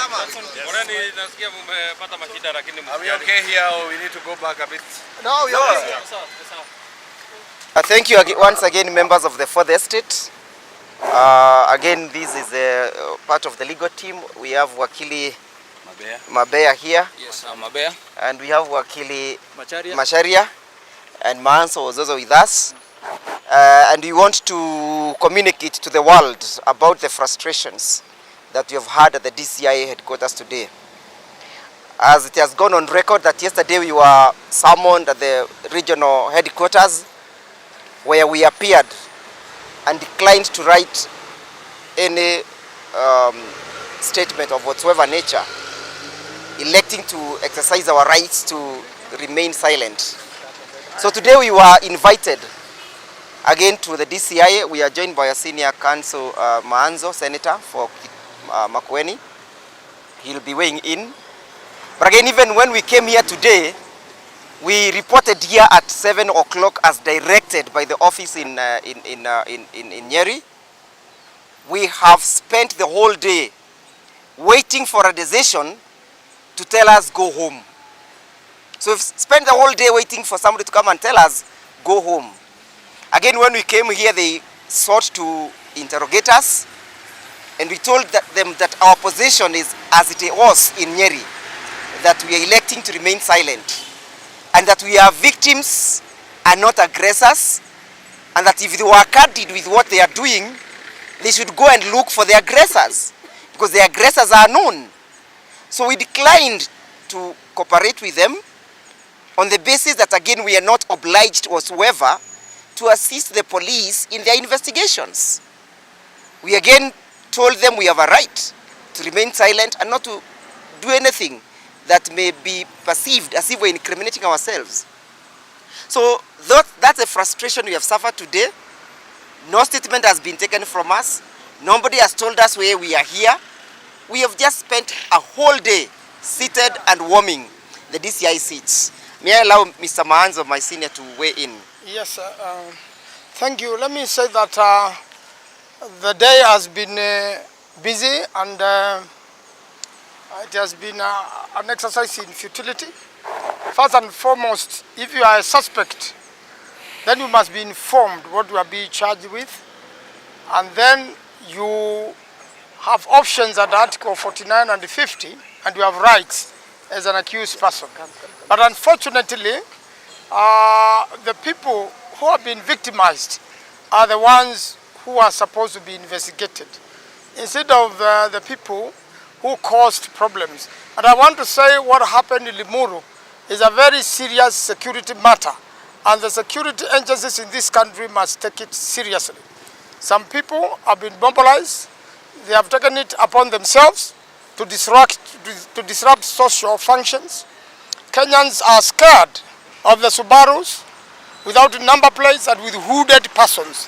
Are we okay here or we need to go back a bit? No, we are okay. Thank you once again, members of the 4th Estate. Again, this is part of the legal team. We have Wakili Mabea here. Yes, I'm Mabea. And we have Wakili Macharia. And Manso was also with us. And we want to communicate to the world about the frustrations that we have had at the DCI headquarters today. As it has gone on record that yesterday we were summoned at the regional headquarters, where we appeared and declined to write any statement of whatsoever nature, electing to exercise our rights to remain silent. So today we were invited again to the DCI. We are joined by a senior counsel, Maanzo, Senator for Makueni. He'll be weighing in. But again, even when we came here today, we reported here at 7 o'clock as directed by the office in Nyeri. We have spent the whole day waiting for a decision to tell us go home. So we've spent the whole day waiting for somebody to come and tell us go home. Again, when we came here, they sought to interrogate us, and we told them that our position is as it was in Nyeri, that we are electing to remain silent, and that we are victims and not aggressors, and that if they were candid with what they are doing, they should go and look for the aggressors, because the aggressors are known. So we declined to cooperate with them on the basis that, again, we are not obliged whatsoever to assist the police in their investigations. We again told them we have a right to remain silent and not to do anything that may be perceived as if we're incriminating ourselves. So that's a frustration we have suffered today. No statement has been taken from us. Nobody has told us where we are here. We have just spent a whole day seated and warming the DCI seats. May I allow Mr. Maanzo, my senior, to weigh in? Yes, thank you. Let me say that the day has been busy, and it has been an exercise in futility. First and foremost, if you are a suspect, then you must be informed what you are being charged with, and then you have options at Article 49 and 50, and you have rights as an accused person. But unfortunately, the people who have been victimized are the ones who are supposed to be investigated, instead of the people who caused problems. And I want to say what happened in Limuru is a very serious security matter, and the security agencies in this country must take it seriously. Some people have been mobilized. They have taken it upon themselves to disrupt social functions. Kenyans are scared of the Subarus without number plates and with hooded persons.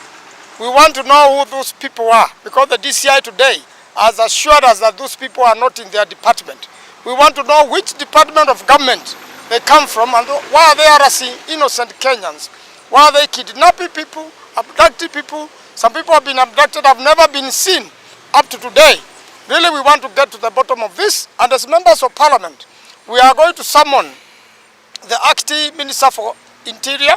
We want to know who those people are, because the DCI today has assured us that those people are not in their department. We want to know which department of government they come from, and why are they harassing innocent Kenyans? Why are they kidnapping people, abducting people? Some people have been abducted, have never been seen up to today. Really, we want to get to the bottom of this, and as members of parliament, we are going to summon the acting Minister for Interior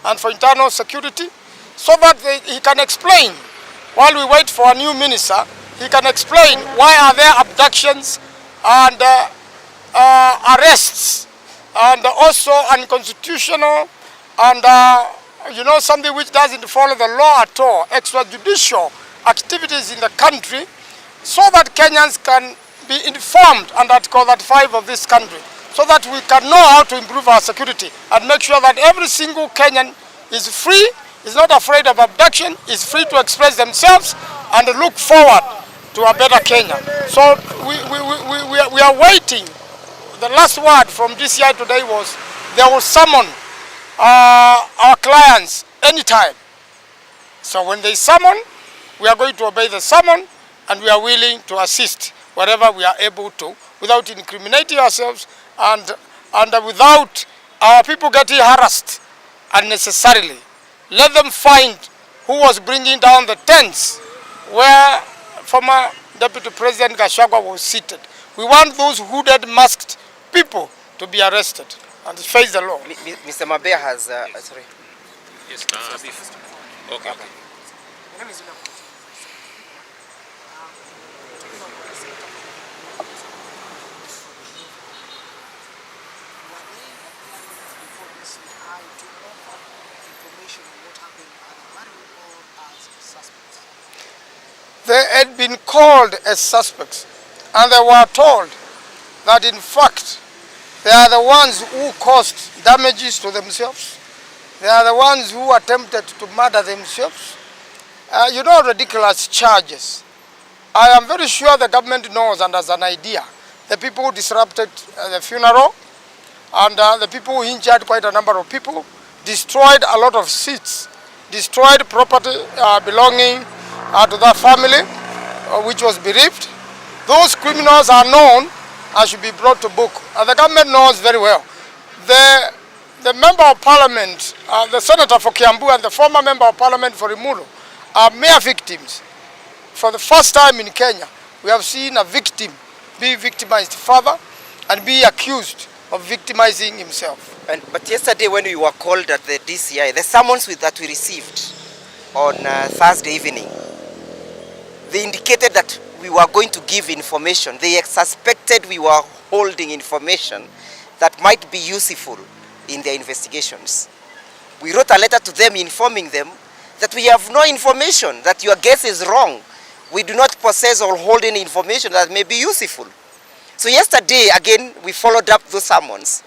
and for Internal Security, so that he can explain, while we wait for a new minister, he can explain why are there abductions and arrests, and also unconstitutional, and something which doesn't follow the law at all, extrajudicial activities in the country, so that Kenyans can be informed under Article 35 of this country, so that we can know how to improve our security and make sure that every single Kenyan is free, is not afraid of abduction, is free to express themselves and look forward to a better Kenya. So we are waiting. The last word from DCI today was they will summon our clients anytime. So when they summon, we are going to obey the summon, and we are willing to assist wherever we are able to, without incriminating ourselves and without our people getting harassed unnecessarily. Let them find who was bringing down the tents where former Deputy President Gachagua was seated. We want those hooded, masked people to be arrested and face the law. Mr. Mabea has, sorry. Yes, okay. They had been called as suspects, and they were told that in fact they are the ones who caused damages to themselves. They are the ones who attempted to murder themselves. You know, ridiculous charges. I am very sure the government knows and has an idea. The people who disrupted the funeral and the people who injured quite a number of people, destroyed a lot of seats, destroyed property belonging to that family, which was bereaved. Those criminals are known and should be brought to book. And the government knows very well. The member of parliament, the senator for Kiambu and the former member of parliament for Limuru are mere victims. For the first time in Kenya, we have seen a victim be victimized further and be accused of victimizing himself. But yesterday when we were called at the DCI, the summons that we received on Thursday evening, they indicated that we were going to give information. They suspected we were holding information that might be useful in their investigations. We wrote a letter to them informing them that we have no information, that your guess is wrong. We do not possess or hold any information that may be useful. So yesterday, again, we followed up those summons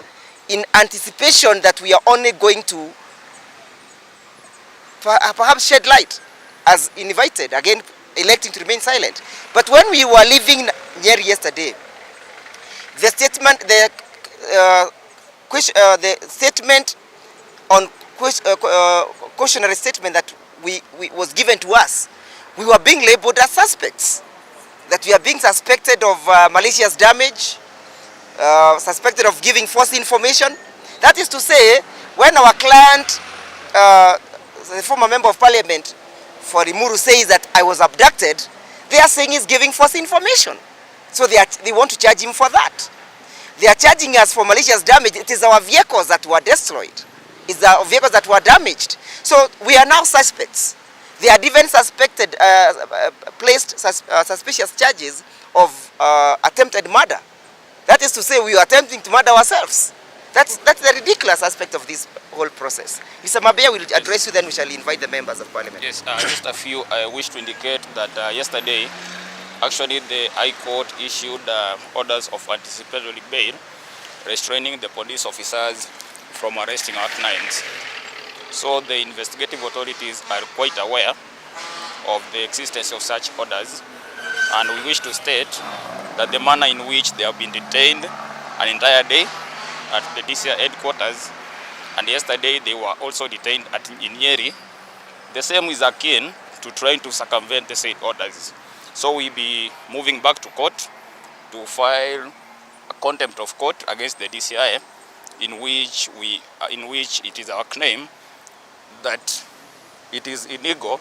in anticipation that we are only going to perhaps shed light as invited, again, electing to remain silent. But when we were leaving Nyeri yesterday, the statement, the statement on cautionary statement that was given to us, we were being labeled as suspects. That we are being suspected of malicious damage, suspected of giving false information. That is to say, when our client, the former member of parliament for Limuru, says that I was abducted, they are saying he's giving false information. So they want to charge him for that. They are charging us for malicious damage. It is our vehicles that were destroyed. It's our vehicles that were damaged. So we are now suspects. They had even suspected, placed suspicious charges of attempted murder. That is to say, we are attempting to murder ourselves. That's the ridiculous aspect of this whole process. Mr. Mabea will address you, then we shall invite the members of parliament. Yes, just a few. I wish to indicate that yesterday, actually the High Court issued orders of anticipatory bail, restraining the police officers from arresting our clients. So the investigative authorities are quite aware of the existence of such orders, and we wish to state that the manner in which they have been detained an entire day at the DCI headquarters, and yesterday they were also detained in Nyeri, the same is akin to trying to circumvent the said orders. So we'll be moving back to court to file a contempt of court against the DCI, in which it is our claim that it is illegal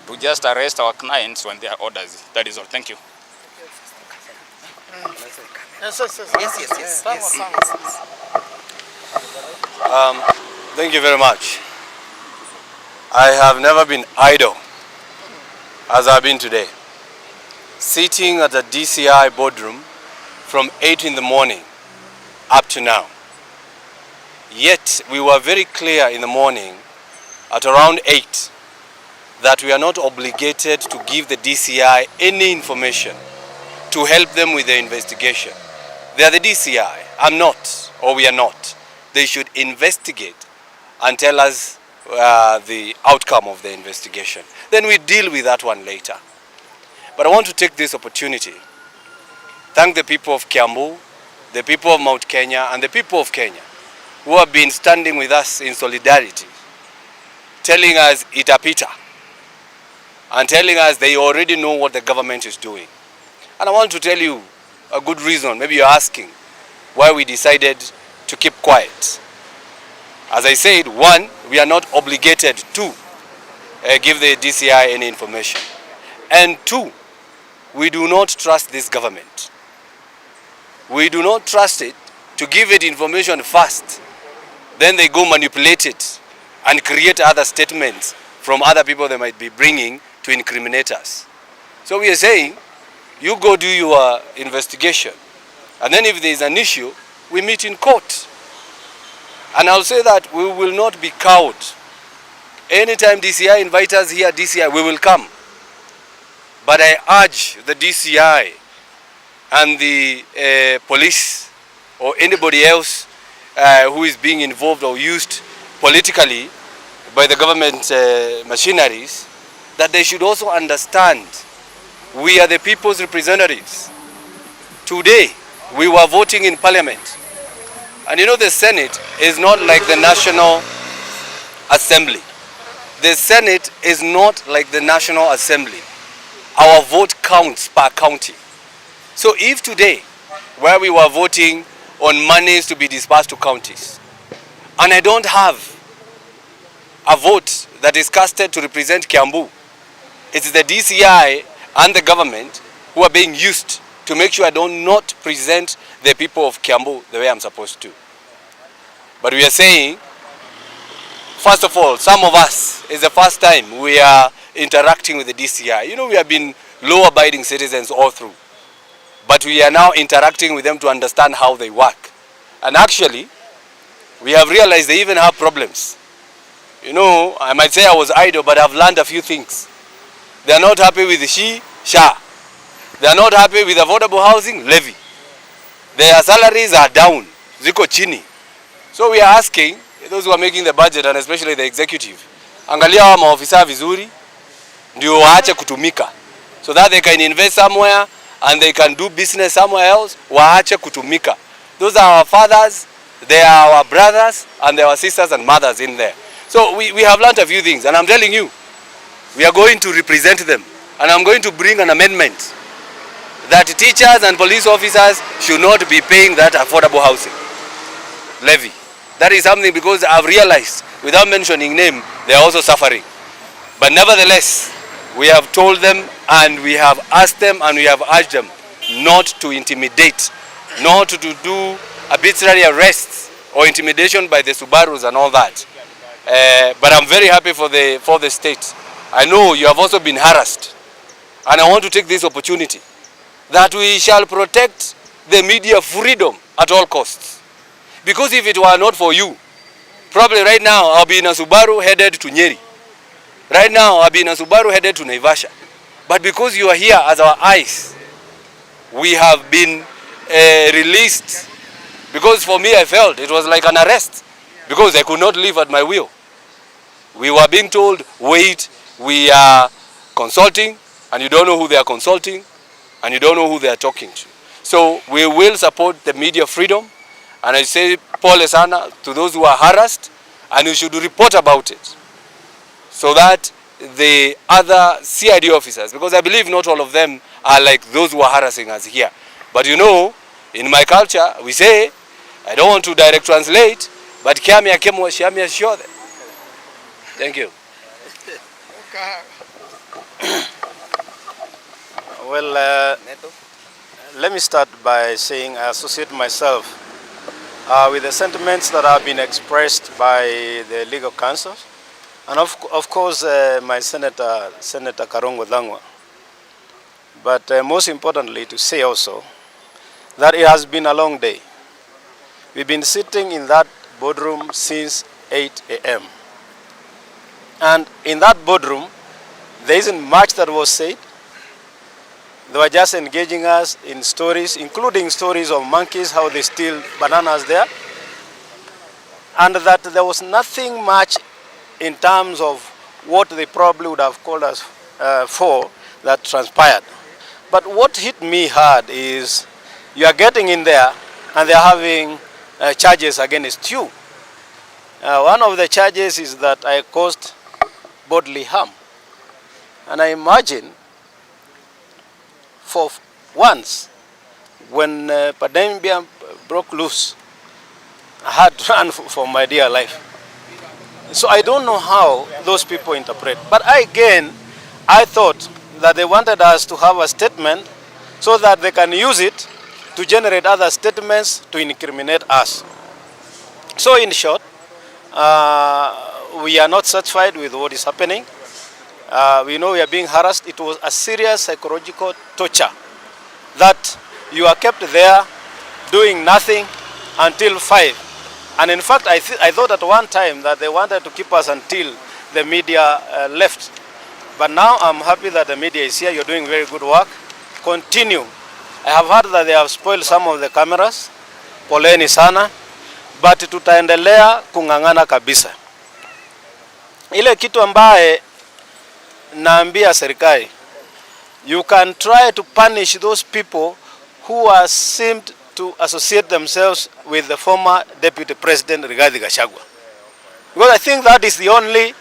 to just arrest our clients when there are orders. That is all. Thank you. Yes. Thank you very much. I have never been idle as I've been today. Sitting at the DCI boardroom from 8 in the morning up to now. Yet we were very clear in the morning at around 8 that we are not obligated to give the DCI any information to help them with their investigation. They are the DCI. I'm not, or we are not. They should investigate and tell us the outcome of the investigation. Then we deal with that one later. But I want to take this opportunity, thank the people of Kiambu, the people of Mount Kenya, and the people of Kenya who have been standing with us in solidarity, telling us itapita, and telling us they already know what the government is doing. And I want to tell you a good reason. Maybe you're asking why we decided to keep quiet. As I said, one, we are not obligated to give the DCI any information. And two, we do not trust this government. we do not trust it to give it information first. Then they go manipulate it and create other statements from other people they might be bringing to incriminate us. So we are saying, you go do your investigation, and then if there is an issue, we meet in court. And I'll say that we will not be cowed. Anytime DCI invite us here, DCI, we will come. But I urge the DCI and the police or anybody else who is being involved or used politically by the government machineries, that they should also understand we are the people's representatives. Today, we were voting in parliament. And you know, the Senate is not like the National Assembly. The Senate is not like the National Assembly. Our vote counts per county. So if today, where we were voting on monies to be dispersed to counties, and I don't have a vote that is casted to represent Kiambu, it's the DCI and the government who are being used to make sure I do not present the people of Kiambu the way I'm supposed to. But we are saying, first of all, some of us, it's the first time we are interacting with the DCI. You know, we have been law-abiding citizens all through. But we are now interacting with them to understand how they work. And actually, we have realized they even have problems. You know, I might say I was idle, but I've learned a few things. They are not happy with the SHA. They are not happy with affordable housing levy. Their salaries are down. Ziko chini. So we are asking those who are making the budget, and especially the executive, angalia wa maofisa vizuri, ndio waache kutumika, so that they can invest somewhere and they can do business somewhere else. Waache kutumika. Those are our fathers, they are our brothers, and they are our sisters and mothers in there. So we have learned a few things, and I'm telling you, we are going to represent them. And I'm going to bring an amendment that teachers and police officers should not be paying that affordable housing levy. That is something, because I've realized, without mentioning name, they are also suffering. But nevertheless, we have told them and we have asked them and we have urged them not to intimidate, not to do arbitrary arrests or intimidation by the Subarus and all that. But I'm very happy for the state. I know you have also been harassed. And I want to take this opportunity that we shall protect the media freedom at all costs. Because if it were not for you, probably right now I'll be in a Subaru headed to Nyeri. Right now I'll be in a Subaru headed to Naivasha. But because you are here as our eyes, we have been released. Because for me I felt it was like an arrest, because I could not live at my will. We were being told, wait, we are consulting, and you don't know who they are consulting, and you don't know who they are talking to. So we will support the media freedom, and I say pole sana to those who are harassed, and you should report about it, so that the other CID officers, because I believe not all of them are like those who are harassing us here. But you know, in my culture, we say, I don't want to direct translate, but kiamia kemo shiamia shode. Thank you. Well, let me start by saying I associate myself with the sentiments that have been expressed by the legal counsel, and of course my Senator Karungo Thangwa. But most importantly, to say also that it has been a long day. We've been sitting in that boardroom since 8 a.m. And in that boardroom, there isn't much that was said. They were just engaging us in stories, including stories of monkeys, how they steal bananas there. And that there was nothing much in terms of what they probably would have called us for that transpired. But what hit me hard is you are getting in there and they're having charges against you. One of the charges is that I caused bodily harm. And I imagine for once, when pandemic broke loose, I had to run for my dear life. So I don't know how those people interpret. But I thought that they wanted us to have a statement so that they can use it to generate other statements to incriminate us. So in short, we are not satisfied with what is happening. We know we are being harassed. It was a serious psychological torture that you are kept there doing nothing until 5. And in fact, I thought at one time that they wanted to keep us until the media left. But now I'm happy that the media is here. You're doing very good work. Continue. I have heard that they have spoiled some of the cameras. Poleni sana. But tutaendelea kung'ang'ana kabisa. Ile kitu ambaye naambia serikali, you can try to punish those people who are seemed to associate themselves with the former Deputy President Rigathi Gachagua. Because I think that is the only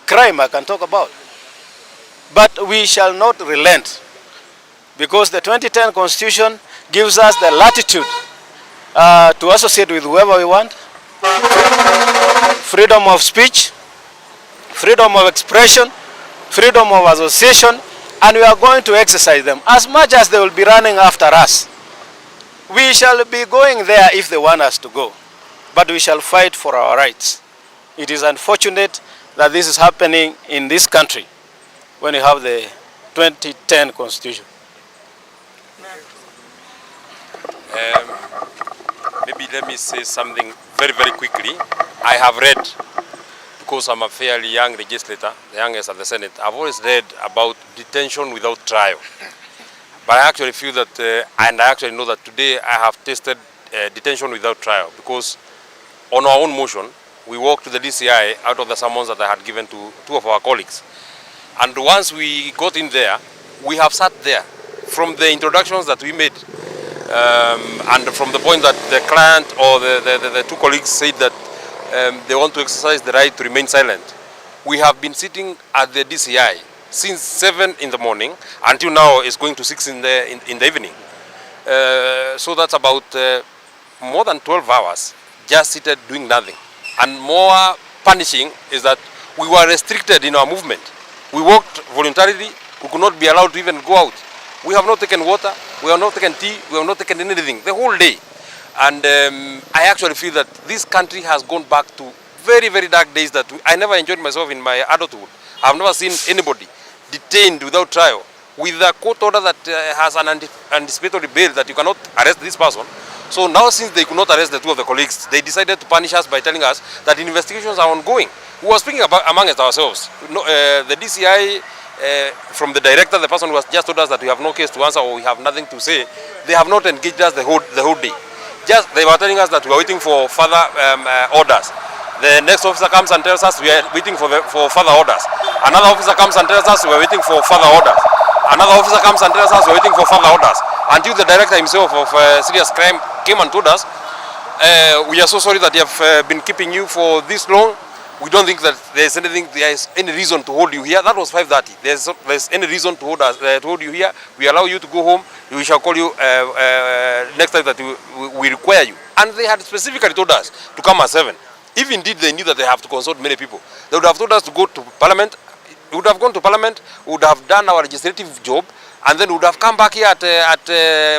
crime I can talk about. But we shall not relent, because the 2010 Constitution gives us the latitude to associate with whoever we want, freedom of speech, freedom of expression, freedom of association, and we are going to exercise them as much as they will be running after us. We shall be going there if they want us to go, but we shall fight for our rights. It is unfortunate that this is happening in this country when you have the 2010 Constitution. Maybe let me say something very, very quickly. I have read, because I'm a fairly young legislator, the youngest at the Senate, I've always read about detention without trial. But I actually feel that, and I actually know that today I have tasted detention without trial, because on our own motion, we walked to the DCI out of the summons that I had given to 2 of our colleagues. And once we got in there, we have sat there from the introductions that we made, and from the point that the client or the 2 colleagues said that they want to exercise the right to remain silent. We have been sitting at the DCI since 7 in the morning until now it's going to 6 in the evening. So that's about more than 12 hours just seated doing nothing. And more punishing is that we were restricted in our movement. We walked voluntarily, we could not be allowed to even go out. We have not taken water, we have not taken tea, we have not taken anything the whole day. And I actually feel that this country has gone back to very, very dark days that I never enjoyed myself in my adulthood. I have never seen anybody detained without trial, with a court order that has an anticipatory bail that you cannot arrest this person. So now, since they could not arrest the 2 of the colleagues, they decided to punish us by telling us that investigations are ongoing. We were speaking about amongst ourselves. The DCI, from the director, the person who has just told us that we have no case to answer or we have nothing to say, they have not engaged us the whole day. Just they were telling us that we are waiting for further orders. The next officer comes and tells us we are waiting for further orders. Another officer comes and tells us we are waiting for further orders. Another officer comes and tells us we are waiting for further orders. Until the director himself of serious crime came and told us, we are so sorry that we have been keeping you for this long. We don't think that there is any reason to hold you here. That was 5:30. There's any reason to hold you here. We allow you to go home. We shall call you next time that we require you. And they had specifically told us to come at 7. If indeed they knew that they have to consult many people, they would have told us to go to Parliament. We would have gone to Parliament, we would have done our legislative job, and then we would have come back here at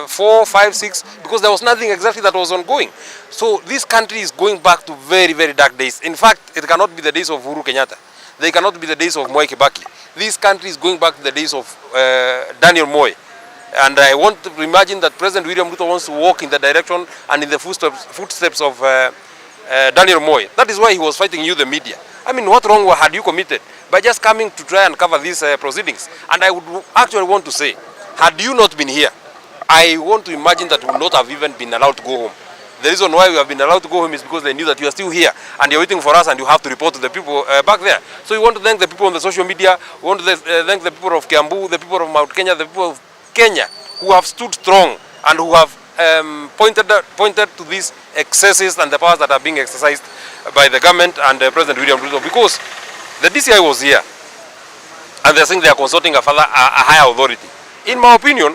4, 5, 6, because there was nothing exactly that was ongoing. So this country is going back to very, very dark days. In fact, it cannot be the days of Uhuru Kenyatta. They cannot be the days of Moi Kibaki. This country is going back to the days of Daniel Moi. And I want to imagine that President William Ruto wants to walk in the direction and in the footsteps of Daniel Moi. That is why he was fighting you, the media. I mean, what wrong had you committed by just coming to try and cover these proceedings? And I would actually want to say, had you not been here, I want to imagine that we would not have even been allowed to go home. The reason why we have been allowed to go home is because they knew that you are still here and you're waiting for us and you have to report to the people back there. So we want to thank the people on the social media, we want to thank the people of Kiambu, the people of Mount Kenya, the people of Kenya who have stood strong and who have pointed to these excesses and the powers that are being exercised by the government and President William Ruto, because the DCI was here and they're saying they are consulting a higher authority. In my opinion,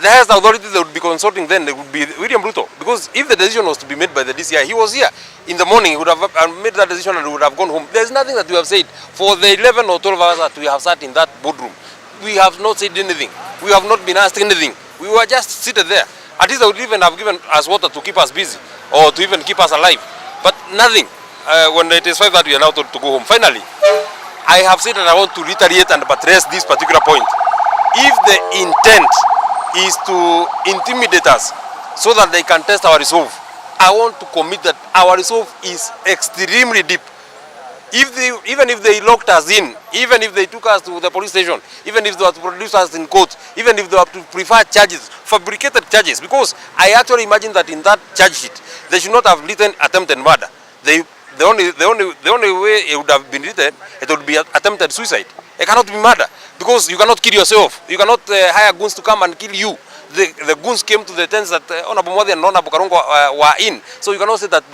the highest authority they would be consulting then would be William Ruto, because if the decision was to be made by the DCI, he was here in the morning, he would have made that decision and would have gone home. There's nothing that we have said for the 11 or 12 hours that we have sat in that boardroom. We have not said anything. We have not been asked anything. We were just seated there. At least they would even have given us water to keep us busy or to even keep us alive. But nothing. When it is 5 we are now told to go home. Finally, I have said that I want to reiterate and buttress this particular point. If the intent is to intimidate us so that they can test our resolve, I want to commit that our resolve is extremely deep. Even if they locked us in, even if they took us to the police station, even if they were to produce us in court, even if they were to prefer charges, fabricated charges, because I actually imagine that in that charge sheet, they should not have written attempted murder. The only way it would have been written, it would be attempted suicide. It cannot be murder, because you cannot kill yourself. You cannot hire goons to come and kill you. The goons came to the tents that Honorable Modi and Honorable Karungo were in. So you cannot say that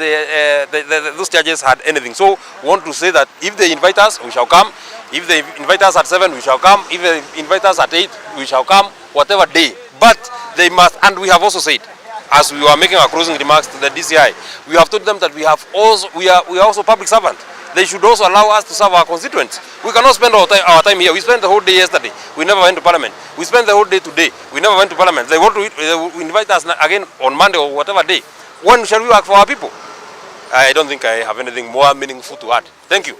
those charges had anything. So we want to say that if they invite us, we shall come. If they invite us at 7, we shall come. If they invite us at 8, we shall come, whatever day. But they must, and we have also said, as we were making our closing remarks to the DCI, we have told them that we are also public servants. They should also allow us to serve our constituents. We cannot spend our time here. We spent the whole day yesterday. We never went to Parliament. We spent the whole day today. We never went to Parliament. They want to invite us again on Monday or whatever day. When shall we work for our people? I don't think I have anything more meaningful to add. Thank you.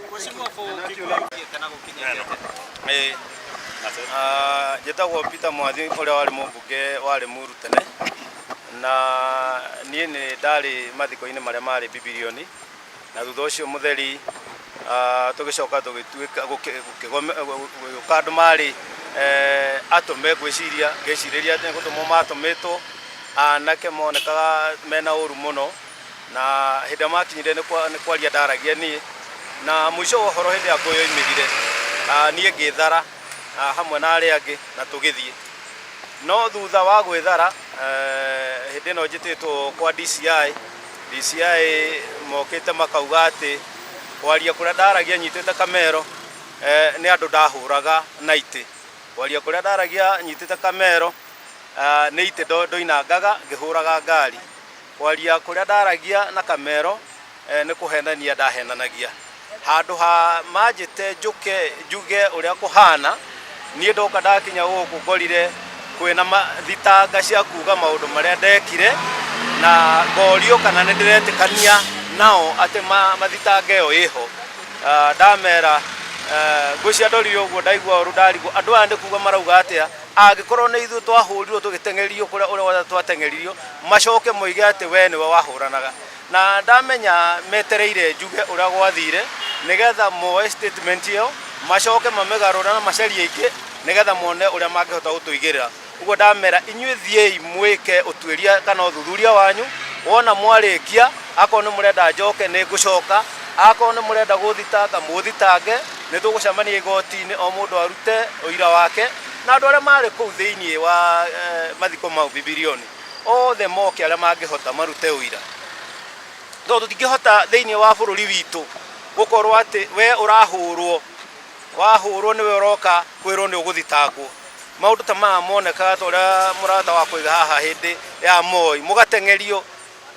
Jetagwo Peter Mwathi uria wari mumbunge wari murutene na nie ni ndari mathiko-ini maria mari bibilioni na thutha ucio mutheri tugicoka tugituika guka andu mari atume gwiciria ngeciriria ati gutumo matumitwo anake monekaga mena uru muno na hinda makinyire ni kwaria ndaragia nie na mwisho wa horo hindi akoyo imirire nie ngithara hamwe na aria angi na tugithie no thutha wa gwithara hindi no njititwo kwa DCI mokite makauga ati kwaria kuria ndaragia nyitite kamero ni andu ndahuraga na ite kwaria kuria ndaragia nyitite kamero ni ite ndoinangaga ngihuraga ngari kwaria kuria ndaragia na kamero ni kuhenania ndahenanagia handu ha majite njuge uria kuhana nie ndoka ndakinya guku ngorire kwina thitanga cia kuga maundu maria ndekire na ngorio kana ndiretikania nao ati mathitanga iyo iho ndamera ngwicia ndorire uguo ndaigua uru ndarigo andu aya ndikuga marauga atia angikorwo ni ithu twahurirwo tugitengerio kuria uria twatengeririo macoke moige ati we niwe wahuranaga na ndamenya metereire njuge uria gwathire nigetha moe statement iyo macoke mamegarura na macaria ingi nigetha mone uria mangihota gutuigirira uguo ndamera inyuĩ thiei mwike utuiria kana uthuthuria wanyu wona mwarikia akorwo ni murenda njoke ni ngucoka akorwo ni murenda guthitanga muthitange ni tugucemania igoti-ini o mundu arute uira wake na andu aria mari kuu thiini wa mathiko mau bibilioni othe moke aria mangihota marute uira tondu tutingihota thiini wa bururi witu gukorwo ati we wahurwo niwe uroka kwirwo ni uguthitangwo maundu ta maya moneka toria murata wa kuiga haha hindi ya Moi mugatengerio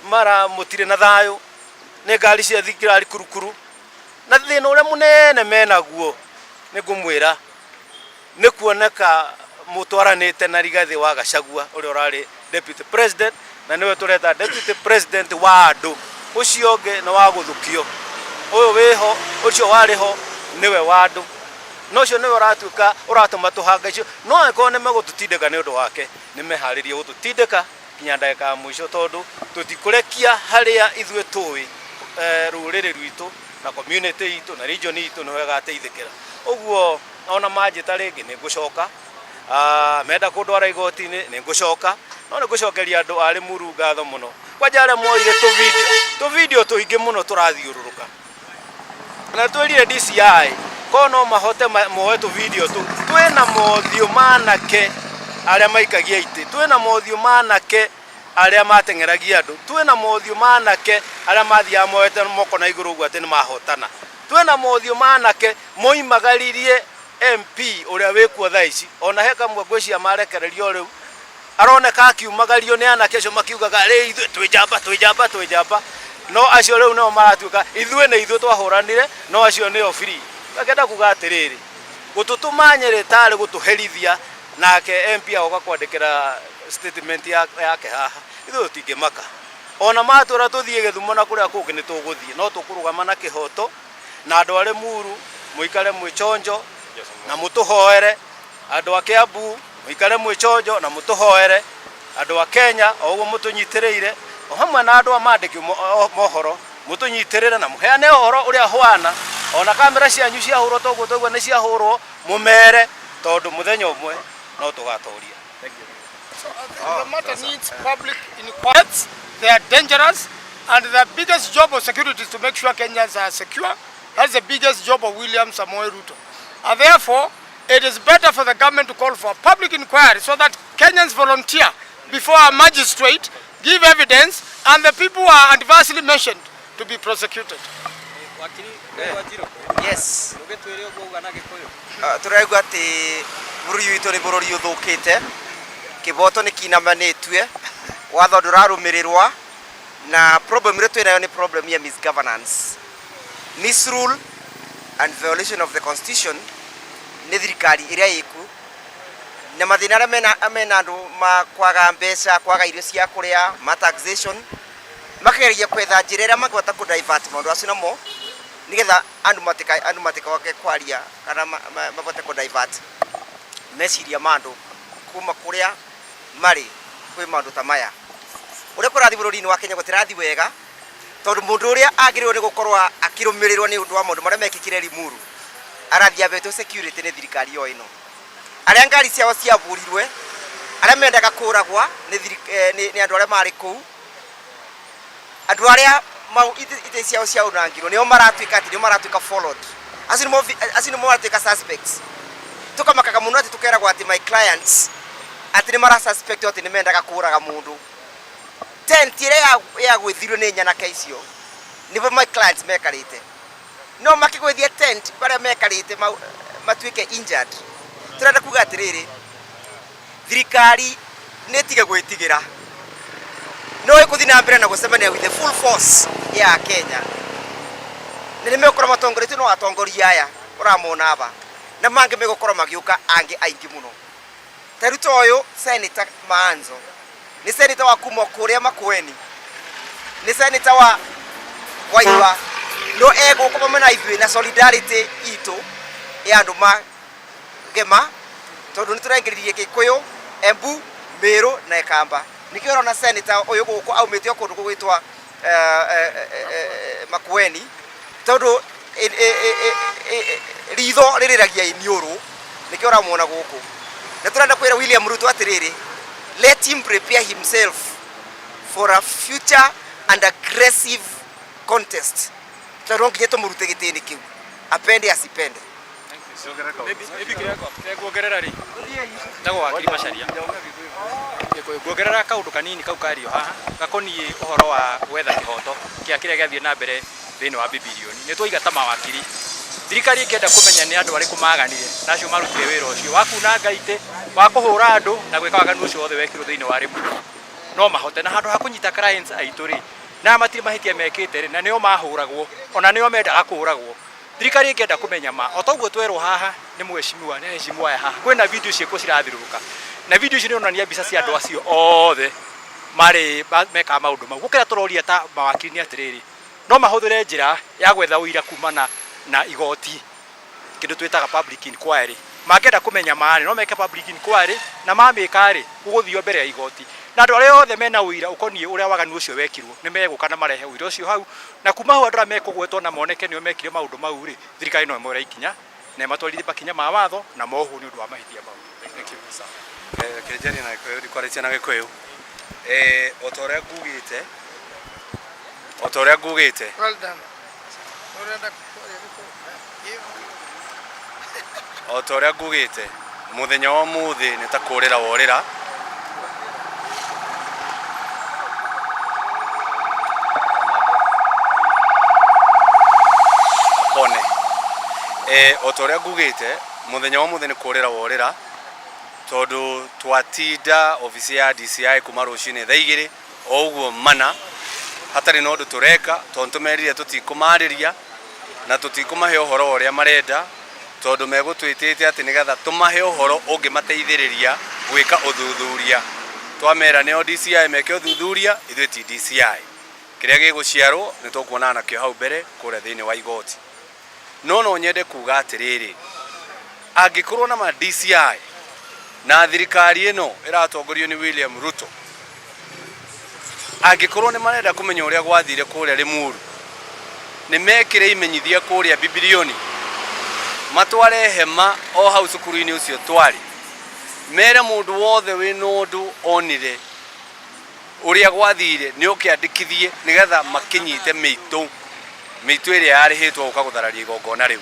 mara mutire na thayo ni ngari cia thikirari kurukuru na thina uria munene menaguo ni ngumwira ni kuoneka mutwaranite na Rigathi wa Gachagua uria urari deputy president na niwe tureta deputy president wa andu ucio ungi na wa guthukio uyu wiho ucio wariho niwe wa andu no cio niwe uratuka uratuma tuhanga icio no angĩkorwo nĩ megũtutindĩka nĩ ũndũ wake nĩ meharĩrie gũtutindĩka nginya ndagĩka ya mũico tondũ tũtikũrekia harĩa ithuĩ tũĩ rũrĩrĩ rwitũ na community itũ na region itũ nĩ ĩgateithĩkĩra ũguo ona manjĩta rĩngĩ nĩ ngũcoka menda kũndwara igoti-inĩ nĩ ngũcoka no nĩ ngũcokeria andũ a Limuru ngatho mũno kwanja arĩa moire tũvideo tũingĩ mũno tũrathiũrũrũka na twĩrire DCI kono mahote moe tu video tu twina mothiũ manake aria maikagia ite twina mothiũ manake aria matengeragia andu twina mothiũ manake aria mathia moete moko na iguru gwa ati ni mahotana twina mothiũ manake moimagaririe MP uria wikuo thaici ona heka mwe ngwĩcia marekererio riu aroneka akiumagario ni anake acio makiugaga ri ithuĩ twĩjamba no acio riu no maratuika ithuĩ nĩ ithuĩ twahuranire no acio nĩo free akenda kuga atiriri gututuma Nyeri tari gutuherithia nake MP agoka kwandikira statement yake haha ithu tingimaka ona matura tuthie Githumo na kuria kungi ni tuguthie no tukurugama na kihoto na andu ari Muru muikare mwichonjo na mutuhoere andu a Kiambu muikare mwichonjo na mutuhoere andu a Kenya oguo mutunyitiriire o hamwe na andu a mandiki mohoro mutunyitirire na muheane ohoro uria hwana ona kamera cianyu cia hurwo toguo ni cia hurwo mumere tondu muthenya umwe no tugatoria. Thank you. So the matter needs public inquiries. They are dangerous, and the biggest job of security is to make sure Kenyans are secure. That's the biggest job of William Samoei Ruto. And therefore, it is better for the government to call for public inquiry so that Kenyans volunteer before a magistrate, give evidence, and the people who are adversely mentioned to be prosecuted. Yes. Turaigua ati bururi witu ni bururi uthukite kiboto ni kinamanitwe watho ndurarumirirwa na problem ire twinayo ni problem ya misgovernance, misrule and violation of the constitution ni thirikari iria yiku na mathina aria amena andu makwaga mbeca kwaga irio cia kuria ma taxation makegeria kwetha njira iria makwata ku divert maundu acio namo nigetha andu matikawake kwaria kana mabote ku divert meciria mandu kuma kuria mari kwi mandu ta maya uria kurathi bururi-ini wa Kenya gutirathi wega tondu mundu uria agiriwe ni gukorwa akirumirirwa ni undu wa maundu maria mekikire Limuru arathi abeto security ni thirikari yo ino aria ngari ciao ciaburirwe aria mendaga kuragwa ni andu aria mari kuu andu aria ite ciao cia unangiro nio maratuika followed asini mo maratuika suspects tukamakaga muno ati tukeragwa ati my clients ati ni mara suspect ati ni mendaga kuraga mundu tent iria ya gwithirwo ni nyanake icio nibo my clients mekarite no makigwithia tent baria mekarite matuike injured turenda kuga atiriri thirikari netige gwitigira no ikuthi na mbere na gucemania with the full force ya Kenya nĩ megũkorwo matongoretio no atongoria aya ũramona aba na mangĩ megũkorwo magiũka angĩ aingĩ mũno ta ruto ũyũ Senator Maanzo nĩ senator wa kuma kũrĩa Makueni nĩ senator wa Waiwa no egũkoma mena ithuĩ na solidarity itũ ya andũ magema tondũ nĩ tũraingĩririe Gĩkũyũ Embu Meru na Ekamba nikio rona senator uyu guku aumite kundu gugitwa Makueni tondu ritho ririragia iniuru nikio ramona guku na turenda kwira William Ruto atiriri let him prepare himself for a future and aggressive contest tondu nginya tumurute gitini kiu apende asipende maybe kuongerera ri ndago wakiri macaria kuongerera kaundu kanini kau kario haha gakoni uhoro wa gwetha kihoto kia kiria giathie na mbere thini wa bibilioni ni twoiga ta mawakiri thirikari ikienda kumenya ni andu ariku maganire nacio marutire wira ucio wa kuna ngaite wa kuhura andu na gwika waganu ucio wothe wekirwo thini wa Limuru no mahote na handu ha kunyita clients aitu ri na matiri mahitia mekite ri na nio mahuragwo ona nio mendaga kuhuragwo thirikari ikienda kumenya ma otoguo twerwo haha ni mweshimiwa ni heshimiwa haha kwina video cieko cirathiruruka na video icio nionania mbica cia andu acio othe mari meka maundu mau gukira turoria ta mawakiri ni atiriri no mahuthire njira ya gwetha uira kumana na igoti kindu twitaga public inquiry mangenda kumenya maani no meke public inquiry na mamika ri guguthio mbere ya igoti na andu aria othe mena uira ukonie uria waganu ucio wekirwo ni meguka na marehe uira ucio hau na kuma hau andra mekugwetwo na moneke nio mekire maundu mau ri thirikari no imore ikinya na matwarithie bakinya ma watho na mohu ni undu wa mahithia mau. Thank you sir. Kejani na Gikuyu ndikwaritia na Gikuyu otoria ngugite Well done. otoria ngugite muthenya wa muthi ni ta kurira worira pone otoria ngugite muthenya wa muthi ni kurira worira tondu twatinda ofisi ya DCI kuma rucini thaa 2 oguo mana hatari no ndu tureka tondu tumerire tutikumariria na tutikumahe uhoro uria marenda tondu megutwitite ati nigetha tumahe uhoro ungi mateithiriria gwika uthuthuria twamera neo DCI meke uthuthuria ithuĩ ti DCI kiria giguciarwo ni tukuona na kio hau mbere kuria thiini wa igoti no nyende kuga atiriri angikorwo na ma DCI na thirikari ino iratongorio ni William Ruto angikorwo ni marenda kumenya uria gwathire kuria Limuru ni mekire imenyithia kuria bibilioni matware hema o hau cukuru-ini ucio twari mere mundu wothe wina undu onire uria gwathire ni ukiandikithie nigetha makinyite miitu iria yarihitwo uka guthararia igongona riu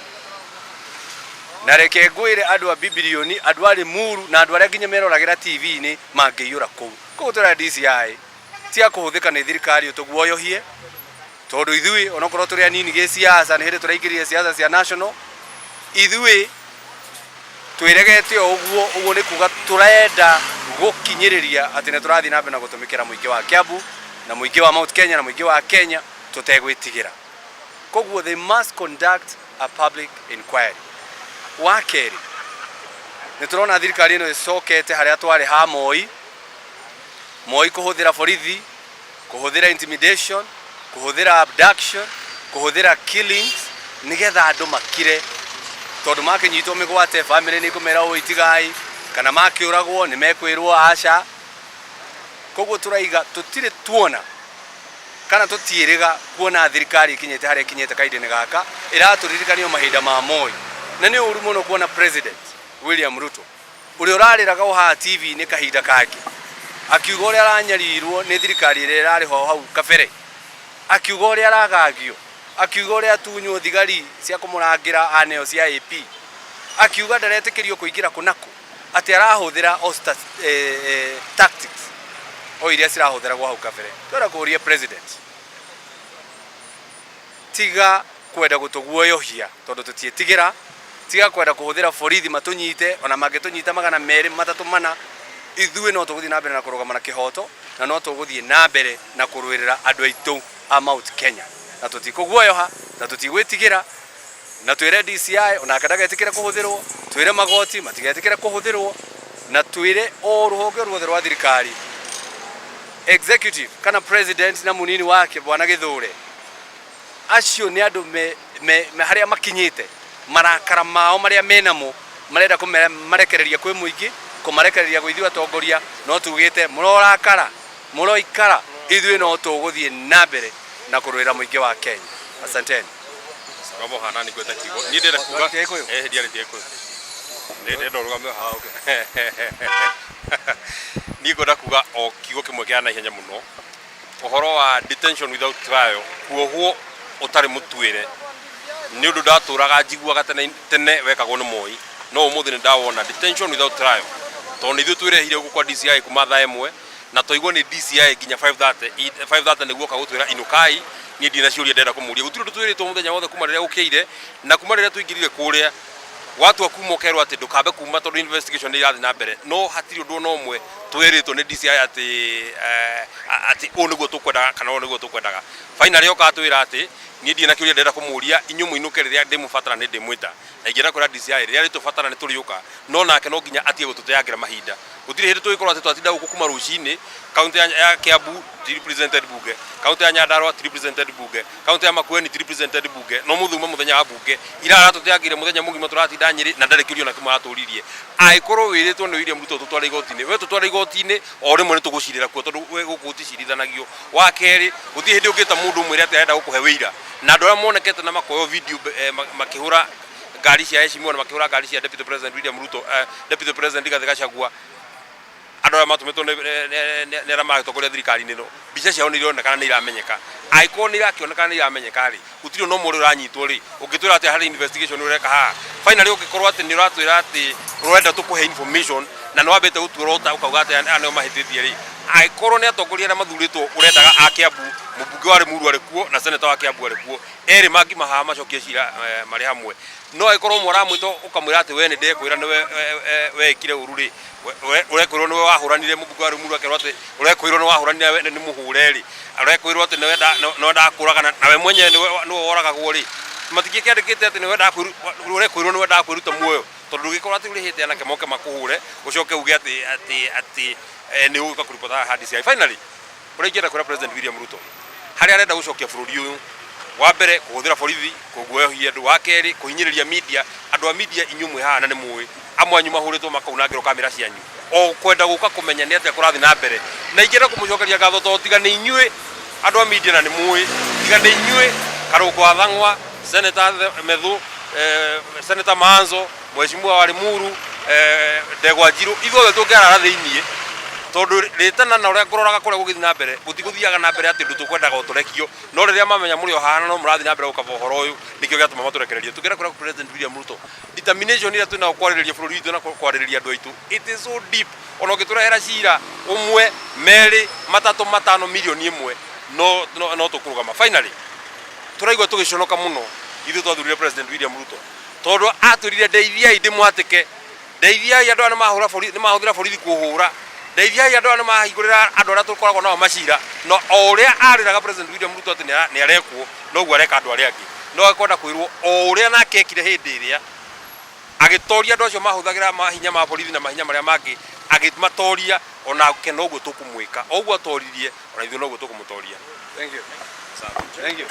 na reke ngwire andu a bibilioni andu a Limuru na andu aria nginya meroragira TV-ini mangiiyura kuu tura DCI tia kuhuthika ni thirikari utuguoyohie tondu ithui onokorwo turi anini gi siasa ni hindi turaingirire siasa cia national ithui twiregete uguo ni kuga turenda gukinyiriria ati ne turathi na mbere na gutumikira muingi wa Kiambu na muingi wa Mount Kenya na muingi wa Kenya tutegwitigira koguo they must conduct a public inquiry wakeri ni turona thirikari ino icokete haria twari ha Moi kuhuthira borithi kuhuthira intimidation kuhuthira abduction kuhuthira killings nigetha andu makire tondu makinyitwo migwate family ni kumera uitigai kana makiuragwo ni mekwirwo aca koguo turaiga tutire tuona kana tutiiriga kuona thirikari ikinyete haria ikinyete kaidini gaka iraturirikaniyo mahinda ma Moi na ni uru muno kuona president William Ruto uri urariraga uha TV ni kahinda kake akiuga uria aranyarirwo ni thirikari iria irari ho hau kabere akiuga uria aragagio akiuga uria tunywo thigari cia kumurangira aneo cia AP akiuga ndaretikirio kuingira kunako ati arahuthira tactics o iria cirahuthira gwa hau kabere twara kuria president tiga kwenda gutuguoyohia tondu tutietigira tiga kwenda kuhuthira borithi matunyite ona mangitunyita magana meri matatu mana ithuĩ no tuguthie na mbere na kurugama na kihoto na no tuguthie na mbere na kurwirira andu aitu a Mount Kenya na tutikuguoyoha na tutigwitigira na twire DCI ona akadagetikira kuhuthirwo twire magoti matigetikira kuhuthirwo na twire o ruhonge ruothe rwa thirikari executive kana president na munini wake bwana Githure acio ni andu me haria makinyite marakara mao maria menamo marenda kumarekereria kwi muingi kumarekereria gwa ithuĩ atongoria no tugite murorakara muroikara ithuĩ no tuguthie na mbere na kurwira muingi wa Kenya asanteni sababu hana ni kweta kigo ni ndenda kuga ndiari tieko ndenda rugame ha okay ni goda kuga o kigo kimwe kia na ihenya muno uhoro wa detention without trial kuohuo utari mutwire ni undu ndaturaga njiguaga tene wekagwo ni Moi no umuthi ni ndawona detention without trial tondu ithuĩ twirehire gukwa DCI kuma thaa ĩmwe na toigwo ni DCI nginya 5:30 niguo kagutwira inukai ni ndina ciuria ndenda kumuria gutiri ndu twiritwo muthenya wothe kuma riria ukiire na kuma riria tuingirire kuria watu akuma ukerwo ati ndukambe kuma tondu investigation ni irathi na mbere no hatiri undu no umwe twiritwo ni DCI ati o niguo tukwenda kana o niguo tukwendaga finally okatwira ati ni ndina kiuria ndenda kumuria inyu muinuke riria ndimufatara ni ndimwita na ingira kura DCI riria ritufatara ni turiuka no nake no nginya atie gututeagira mahinda gutiri hindi twikorwo ati twatinda guku kuma rucini county ya Kiambu represented bunge county ya Nyandarua represented bunge county ya Makueni represented bunge no muthuma muthenya wa bunge ira aratuteagire muthenya mugima turatinda Nyeri na ndari kiurio na kimaraturirie aikorwo wiritwo ni William Ruto tutware igoti-ini we tutware igoti-ini o rimwe ni tugucirira kuo tondu we guku uticirithanagia wa keri guthi hindi ungita mundu mwire ati arenda gukuhe wira na andu aria monekete na makoyo video makihura ngari cia heshima na makihura ngari cia Deputy President William Ruto Deputy President Rigathi Gachagua andu aria matumitwo ni ara magitokoria thirikari-ini no mbica ciao ni ironekana ni iramenyeka aikorwo ni irakionekana ni iramenyeka ri gutiri no muri uranyitwo ri ungitwira ati hari investigation ureka ha finally ugikorwo ati ni uratwira ati urenda tukuhe information na no wabete guturota ukauga ati aneo mahititie ri aikorwo ni atongoria aria mathuritwo urendaga a Kiambu mubunge wa Limuru ari kuo na senator wa Kiambu ari kuo eri mangi maha macokie cira mari hamwe no aikorwo muramwito ukamwira ati we ni ndekwira ni we kire ururi urekwirwo ni we wahuranire mubunge wa Limuru akerwo ati urekwirwo ni wahuranire ni muhureri urekwirwo ati no ndakuraga na we mwenye ni woraga gwo ri matikie kiandikite ati ni we urekwirwo ni we ndakwiruta muoyo tondu gikorwo ati urihite anake moke makuhure ucoke uge ati ni uka kuripota ha DCI. Finally uregira kura President William Ruto hari arenda gucokia bururi uyu wa mbere kuhuthira borithi kuguohia andu wa keri kuhinyiriria media andu a media inyumwe ha na ni muwi amwanyu mahuritwo makaunangirwo kamera cianyu o kwenda guka kumenya ni atia kurathi na mbere na ingira kumucokeria gatho to tiga ni inyue andu a media na ni muwi tiga ni inyue Karungo wa Thangwa Senator Medhu Senator Manzo Mheshimiwa wa Limuru Ndegwa Njiru ithuothe tungiara thiini tondu ritana na uria kuroraga kuria gugithi na mbere gutiguthiaga na mbere ati ndu tukwendaga uturekio no riria mamenya muri o hana no murathi na mbere gukava uhoro uyu nikio giatuma maturekererie tugira kuria President William Ruto determination ira twina kwariria bururi witu na kwariria andu aitu it is so deep ono giturehera cira umwe meri matatu matano milioni imwe no tukurugama finally turaigwa tugiconoka muno ithu twathurire President William Ruto tondu aturire ndeithia ndimwatike ndeithia andu ana mahura borithi ni mahuthira borithi kuhura ndeithia andu ana mahingurira andu ara tukoragwo nao macira no uria ariraga President William Ruto ati ni arekwo no guo areka andu aria angi no akwenda kwirwo uria nake ekire hindi iria agitoria andu acio mahuthagira mahinya ma borithi na mahinya maria mangi agimatoria ona keno uguo tukumwika oguo atoririe ona ithu no guo tukumutoria. Thank you. Thank you.